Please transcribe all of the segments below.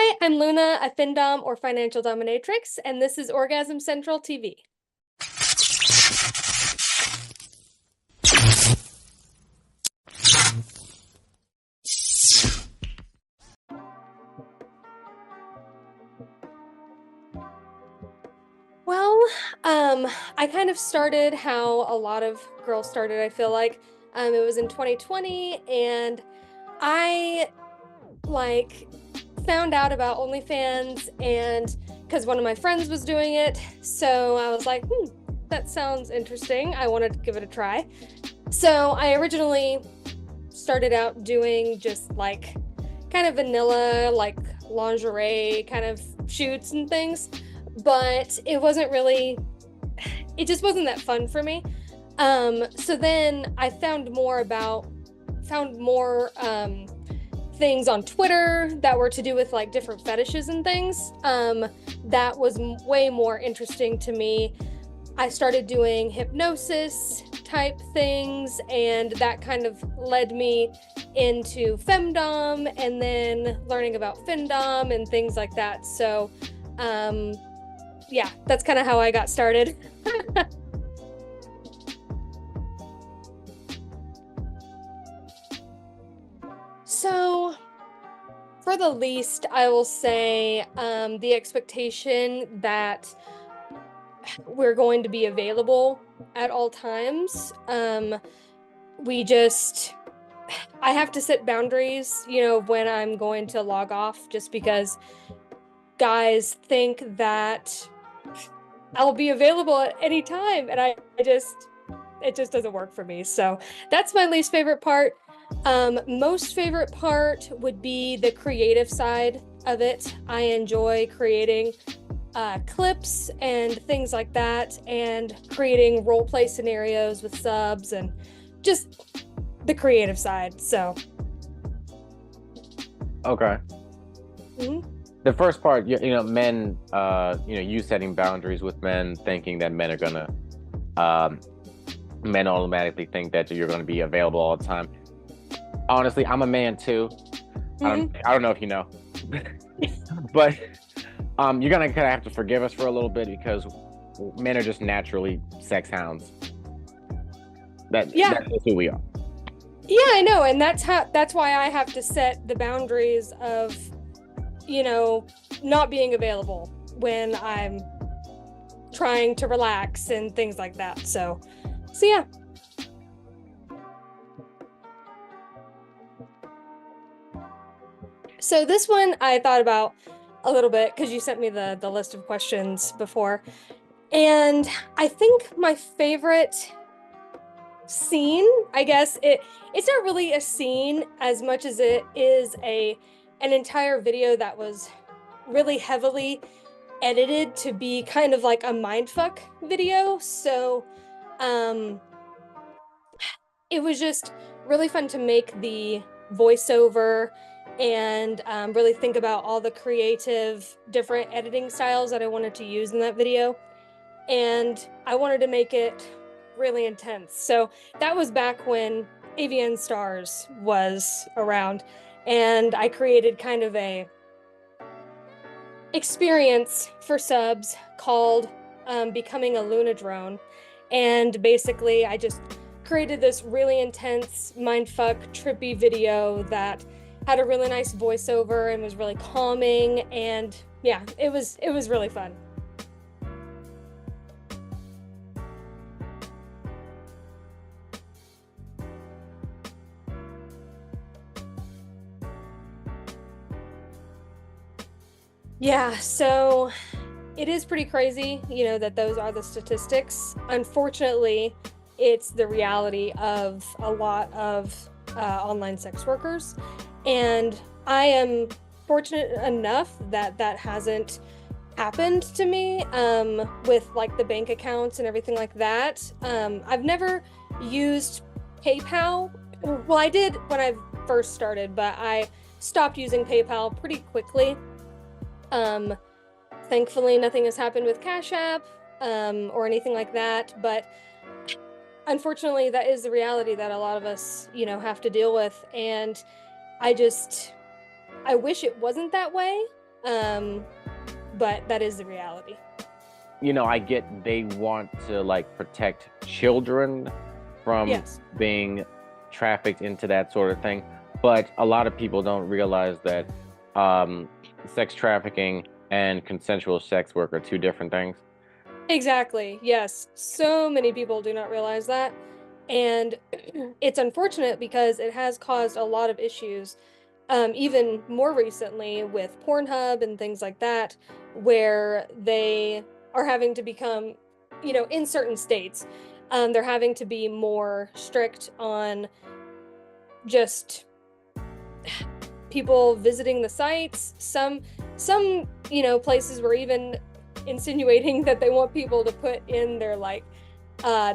Hi, I'm Luna, a findom or financial dominatrix, and this is Orgasm Central TV. Well, I kind of started how a lot of girls started, I feel like. It was in 2020, and I like found out about OnlyFans and because one of my friends was doing it, so I was like, that sounds interesting. I wanted to give it a try. So I originally started out doing just like kind of vanilla, like lingerie kind of shoots and things, but it just wasn't that fun for me. So then I found more things on Twitter that were to do with like different fetishes and things. That was way more interesting to me. I started doing hypnosis type things, and that kind of led me into femdom and then learning about findom and things like that. So, yeah, that's kind of how I got started. So, for the least, I will say the expectation that we're going to be available at all times. We just, I have to set boundaries, when I'm going to log off, just because guys think that I'll be available at any time. And it just doesn't work for me. So that's my least favorite part. Most favorite part would be the creative side of it. I enjoy creating clips and things like that, and creating role play scenarios with subs and just the creative side. So, Okay. mhm. The first part, men, you setting boundaries with men, thinking that um, men automatically think that you're gonna be available all the time. Honestly, I'm a man too. I don't know if you know, but you're gonna kind of have to forgive us for a little bit because men are just naturally sex hounds. Yeah, That's just who we are. yeah, I know, and that's why I have to set the boundaries of, you know, not being available when I'm trying to relax and things like that. So yeah. So this one I thought about a little bit because you sent me the list of questions before. And I think my favorite scene, I guess it's not really a scene as much as it is an entire video that was really heavily edited to be kind of like a mindfuck video. So um it was just really fun to make the voiceover and really think about all the creative different editing styles that I wanted to use in that video. And I wanted to make it really intense. So that was back when AVN Stars was around, and I created kind of a experience for subs called Becoming a Luna Drone. And basically, I just created this really intense mindfuck trippy video that had a really nice voiceover and was really calming. And yeah, it was really fun. Yeah, so it is pretty crazy, that those are the statistics. Unfortunately, it's the reality of a lot of online sex workers. And I am fortunate enough that that hasn't happened to me with like the bank accounts and everything like that. I've never used PayPal. Well, I did when I first started, but I stopped using PayPal pretty quickly. Um, Thankfully, nothing has happened with Cash App or anything like that. But unfortunately, that is the reality that a lot of us, have to deal with. And I just, I wish it wasn't that way. But that is the reality. I get they want to like protect children from Yes, being trafficked into that sort of thing, but a lot of people don't realize that um, sex trafficking and consensual sex work are two different things. exactly. Yes. So many people do not realize that. And it's unfortunate because it has caused a lot of issues, even more recently with Pornhub and things like that, where they are having to become, in certain states, they're having to be more strict on just people visiting the sites. Some places were even insinuating that they want people to put in their like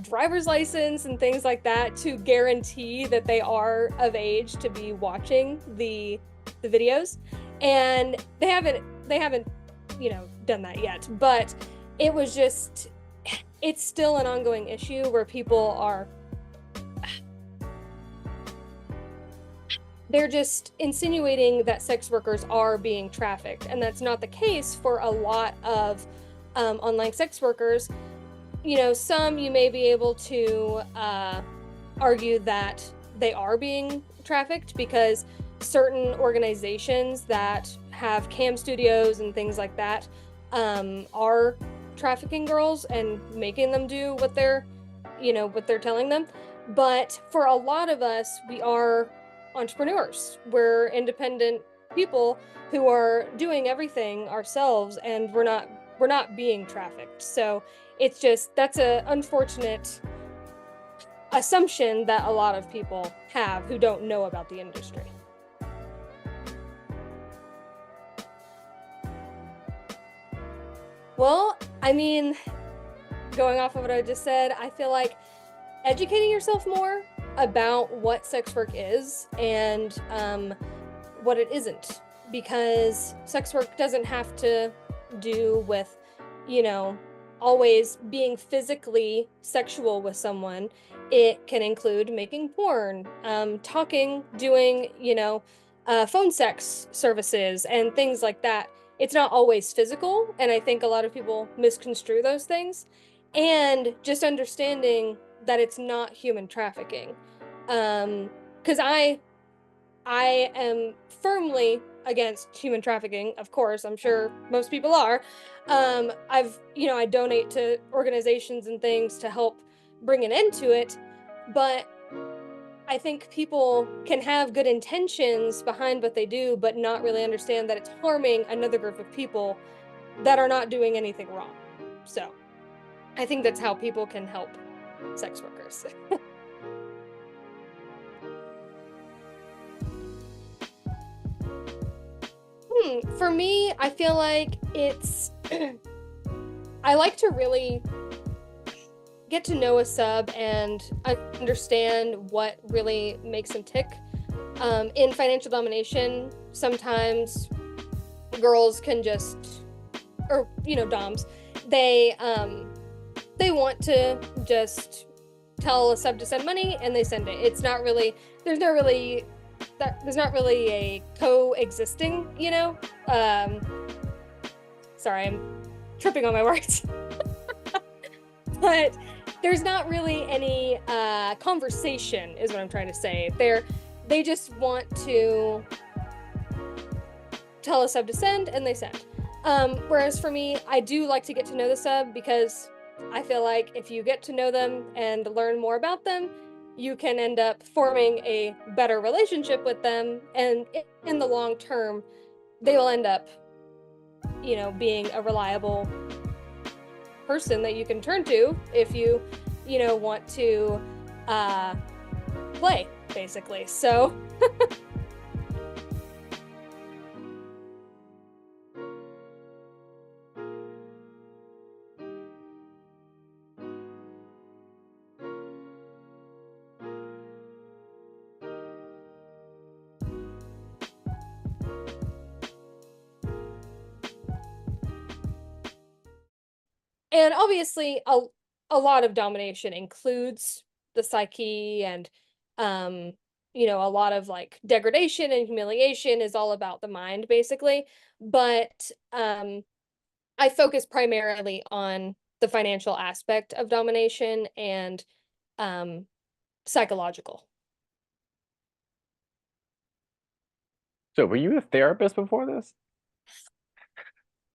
driver's license and things like that to guarantee that they are of age to be watching the videos. And they haven't done that yet, but it was just it's still an ongoing issue where people are they're just insinuating that sex workers are being trafficked, and that's not the case for a lot of online sex workers. Some you may be able to argue that they are being trafficked because certain organizations that have cam studios and things like that are trafficking girls and making them do what they're telling them. But for a lot of us, we are entrepreneurs. We're independent people who are doing everything ourselves, and we're not being trafficked. So it's just that's a unfortunate assumption that a lot of people have who don't know about the industry. Well, I mean, going off of what I just said, I feel like educating yourself more about what sex work is and what it isn't, because sex work doesn't have to do with, you know, always being physically sexual with someone. It can include making porn, talking, doing, phone sex services and things like that. It's not always physical, and I think a lot of people misconstrue those things. And just understanding that it's not human trafficking. Because I am firmly against human trafficking, of course. I'm sure most people are. I donate to organizations and things to help bring an end to it, but I think people can have good intentions behind what they do, but not really understand that it's harming another group of people that are not doing anything wrong. So I think that's how people can help sex workers. For me, I feel like it's I like to really get to know a sub and understand what really makes them tick. In financial domination, sometimes girls can just, or doms, they want to just tell a sub to send money and they send it. It's not really there's not really a coexisting, sorry, I'm tripping on my words. But there's not really any conversation is what I'm trying to say. They just want to tell a sub to send and they send. Whereas for me, I do like to get to know the sub because I feel like if you get to know them and learn more about them, you can end up forming a better relationship with them, and in the long term, they will end up, being a reliable person that you can turn to if you want to play, basically. So and obviously a lot of domination includes the psyche and a lot of like degradation and humiliation is all about the mind, basically. But I focus primarily on the financial aspect of domination and um, psychological. So were you a therapist before this?